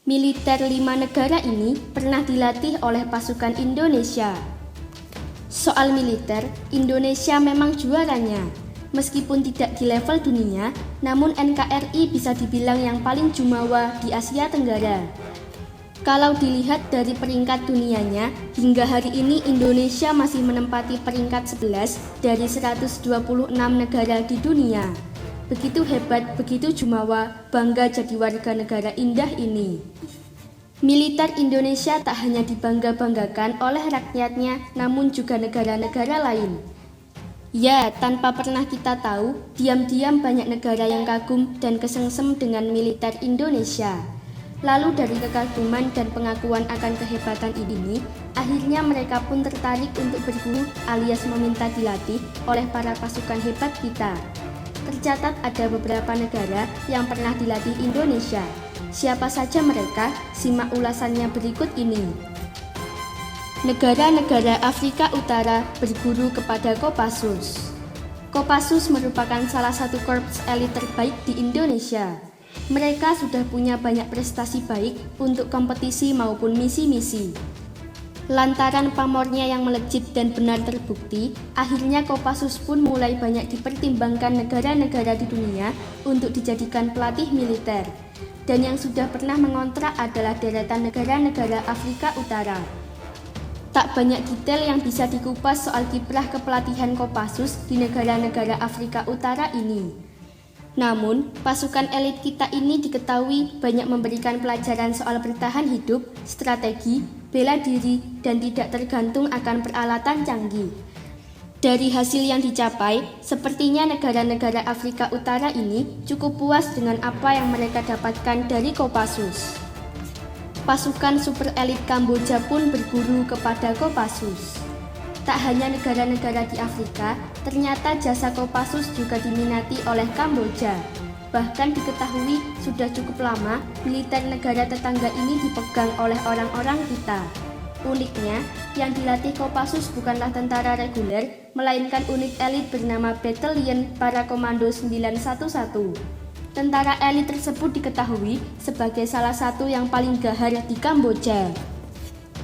Militer 5 negara ini pernah dilatih oleh pasukan Indonesia. Soal militer, Indonesia memang juaranya. Meskipun tidak di level dunia, namun NKRI bisa dibilang yang paling jumawa di Asia Tenggara. Kalau dilihat dari peringkat dunianya, hingga hari ini Indonesia masih menempati peringkat 11 dari 126 negara di dunia. Begitu hebat, begitu jumawa, bangga jadi warga negara indah ini. Militer Indonesia tak hanya dibangga-banggakan oleh rakyatnya, namun juga negara-negara lain. Ya, tanpa pernah kita tahu, diam-diam banyak negara yang kagum dan kesengsem dengan militer Indonesia. Lalu dari kekaguman dan pengakuan akan kehebatan ini, akhirnya mereka pun tertarik untuk berguru alias meminta dilatih oleh para pasukan hebat kita. Tercatat ada beberapa negara yang pernah dilatih Indonesia. Siapa saja mereka? Simak ulasannya berikut ini. Negara-negara Afrika Utara berguru kepada Kopassus. Kopassus merupakan salah satu korps elit terbaik di Indonesia. Mereka sudah punya banyak prestasi baik untuk kompetisi maupun misi-misi. Lantaran pamornya yang melejit dan benar terbukti, akhirnya Kopassus pun mulai banyak dipertimbangkan negara-negara di dunia untuk dijadikan pelatih militer. Dan yang sudah pernah mengontrak adalah deretan negara-negara Afrika Utara. Tak banyak detail yang bisa dikupas soal kiprah kepelatihan Kopassus di negara-negara Afrika Utara ini. Namun, pasukan elit kita ini diketahui banyak memberikan pelajaran soal bertahan hidup, strategi, bela diri, dan tidak tergantung akan peralatan canggih. Dari hasil yang dicapai, sepertinya negara-negara Afrika Utara ini cukup puas dengan apa yang mereka dapatkan dari Kopassus. Pasukan super elit Kamboja pun berguru kepada Kopassus. Tak hanya negara-negara di Afrika, ternyata jasa Kopassus juga diminati oleh Kamboja. Bahkan diketahui sudah cukup lama militer negara tetangga ini dipegang oleh orang-orang kita. Uniknya, yang dilatih Kopassus bukanlah tentara reguler, melainkan unit elit bernama Battalion Para Komando 911. Tentara elit tersebut diketahui sebagai salah satu yang paling gahar di Kamboja.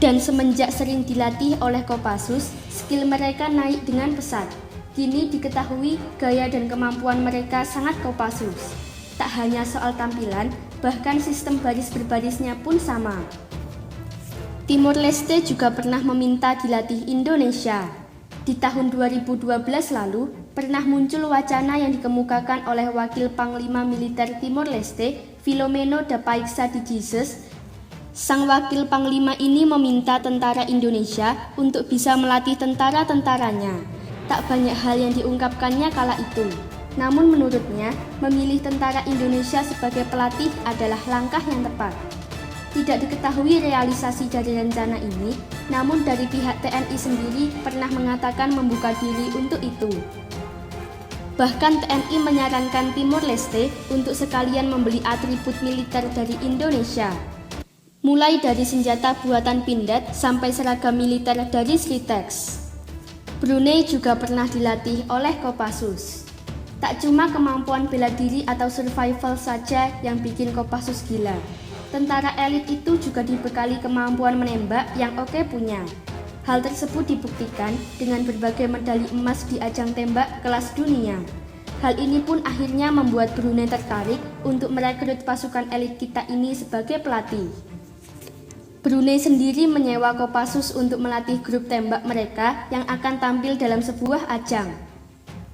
Dan semenjak sering dilatih oleh Kopassus, skill mereka naik dengan pesat. Kini diketahui gaya dan kemampuan mereka sangat Kopassus. Tak hanya soal tampilan, bahkan sistem baris berbarisnya pun sama. Timor Leste juga pernah meminta dilatih Indonesia. Di tahun 2012 lalu, pernah muncul wacana yang dikemukakan oleh Wakil Panglima Militer Timor Leste, Filomeno da Paixá de Jesus. Sang wakil panglima ini meminta tentara Indonesia untuk bisa melatih tentara-tentaranya. Tak banyak hal yang diungkapkannya kala itu. Namun menurutnya, memilih tentara Indonesia sebagai pelatih adalah langkah yang tepat. Tidak diketahui realisasi dari rencana ini, namun dari pihak TNI sendiri pernah mengatakan membuka diri untuk itu. Bahkan TNI menyarankan Timor Leste untuk sekalian membeli atribut militer dari Indonesia. Mulai dari senjata buatan Pindad sampai seragam militer dari Sritex. Brunei juga pernah dilatih oleh Kopassus. Tak cuma kemampuan bela diri atau survival saja yang bikin Kopassus gila. Tentara elit itu juga dibekali kemampuan menembak yang oke punya. Hal tersebut dibuktikan dengan berbagai medali emas di ajang tembak kelas dunia. Hal ini pun akhirnya membuat Brunei tertarik untuk merekrut pasukan elit kita ini sebagai pelatih. Brunei sendiri menyewa Kopassus untuk melatih grup tembak mereka yang akan tampil dalam sebuah ajang.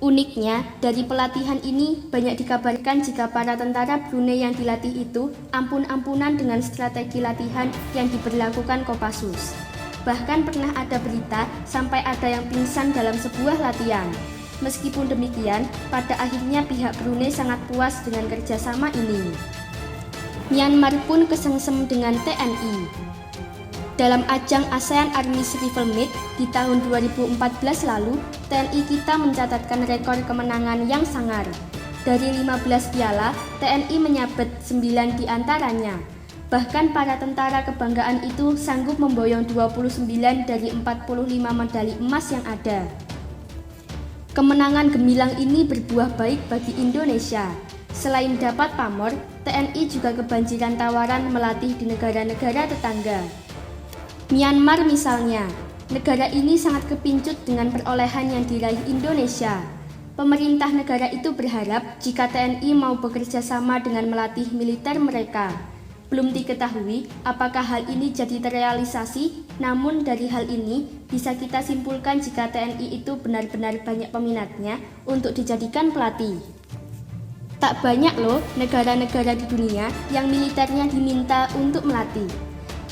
Uniknya, dari pelatihan ini banyak dikabarkan jika para tentara Brunei yang dilatih itu ampun-ampunan dengan strategi latihan yang diberlakukan Kopassus. Bahkan pernah ada berita sampai ada yang pingsan dalam sebuah latihan. Meskipun demikian, pada akhirnya pihak Brunei sangat puas dengan kerjasama ini. Myanmar pun kesengsem dengan TNI. Dalam ajang ASEAN Armies Rifle Meet di tahun 2014 lalu, TNI kita mencatatkan rekor kemenangan yang sangar. Dari 15 piala, TNI menyabet 9 diantaranya. Bahkan para tentara kebanggaan itu sanggup memboyong 29 dari 45 medali emas yang ada. Kemenangan gemilang ini berbuah baik bagi Indonesia. Selain dapat pamor, TNI juga kebanjiran tawaran melatih di negara-negara tetangga. Myanmar misalnya, negara ini sangat kepincut dengan perolehan yang diraih Indonesia. Pemerintah negara itu berharap jika TNI mau bekerja sama dengan melatih militer mereka. Belum diketahui apakah hal ini jadi terrealisasi, namun dari hal ini bisa kita simpulkan jika TNI itu benar-benar banyak peminatnya untuk dijadikan pelatih. Tak banyak loh negara-negara di dunia yang militernya diminta untuk melatih.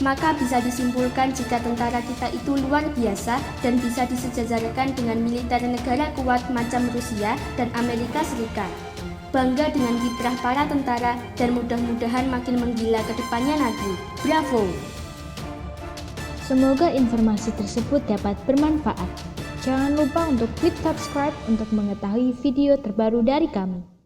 Maka bisa disimpulkan jika tentara kita itu luar biasa dan bisa disejajarkan dengan militer negara kuat macam Rusia dan Amerika Serikat. Bangga dengan kiprah para tentara dan mudah-mudahan makin menggila ke depannya nanti. Bravo! Semoga informasi tersebut dapat bermanfaat. Jangan lupa untuk klik subscribe untuk mengetahui video terbaru dari kami.